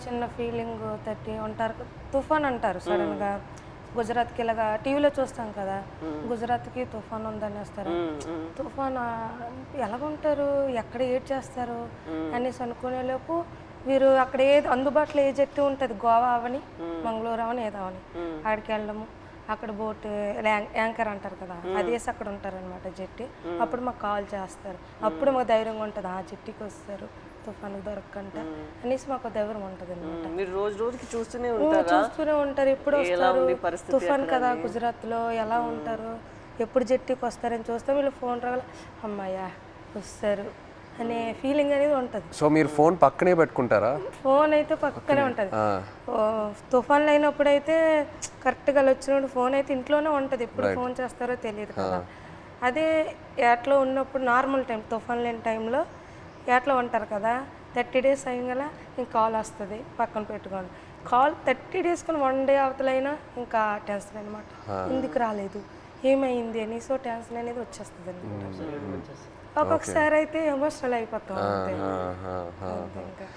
చిన్న ఫీలింగ్ తట్టి ఉంటారు. తుఫాన్ అంటారు సడన్గా. గుజరాత్కి ఇలాగా టీవీలో చూస్తాం కదా, గుజరాత్కి తుఫాన్ ఉందనేస్తారు. తుఫాన్ ఎలాగుంటారు, ఎక్కడ ఏడ్ చేస్తారు అనేసి అనుకునేలోపు వీరు అక్కడ ఏది అందుబాటులో ఏ జట్టు ఉంటుంది, గోవా అవని మంగళూరు అవని ఏదో అవని, ఆడికి వెళ్ళడము. అక్కడ బోట్ యాంకర్ అంటారు కదా, అదేసి అక్కడ ఉంటారనమాట జట్టి. అప్పుడు మాకు కాల్ చేస్తారు. అప్పుడు మాకు ధైర్యంగా ఉంటుంది, ఆ జట్టికి వస్తారు తుఫాను దొరకకంట అనేసి మాకు ధైర్యం ఉంటుంది అనమాట. మీరు రోజు రోజుకి చూస్తూనే ఉంటారా? చూస్తూనే ఉంటారు, ఎప్పుడు వస్తారు తుఫాన్ కదా గుజరాత్లో, ఎలా ఉంటారు, ఎప్పుడు జట్టికి వస్తారని చూస్తాం. వీళ్ళు ఫోన్ రావాలి, అమ్మాయ్యా వస్తారు అనే ఫీలింగ్ అనేది ఉంటుంది. సో మీరు ఫోన్ పక్కనే పెట్టుకుంటారా? ఫోన్ అయితే పక్కనే ఉంటుంది. తుఫాన్లు అయినప్పుడు అయితే కరెక్ట్గా వచ్చినప్పుడు ఫోన్ అయితే ఇంట్లోనే ఉంటుంది, ఎప్పుడు ఫోన్ చేస్తారో తెలియదు కదా. అదే ఏట్లో ఉన్నప్పుడు నార్మల్ టైం, తుఫాన్ లేని టైంలో ఏట్లో ఉంటారు కదా, 30 days అయ్యగల ఇంక కాల్ వస్తుంది, పక్కన పెట్టుకోండి. కాల్ 30 days కానీ 1 day అవతలైనా ఇంకా టెన్షన్ అనమాట, ఎందుకు రాలేదు, ఏమైంది అని. సో టెన్షన్ అనేది వచ్చేస్తుంది అనమాట. ఒక్కొక్కసారి అయితే ఎమోషనల్ అయిపోతాం అంతే.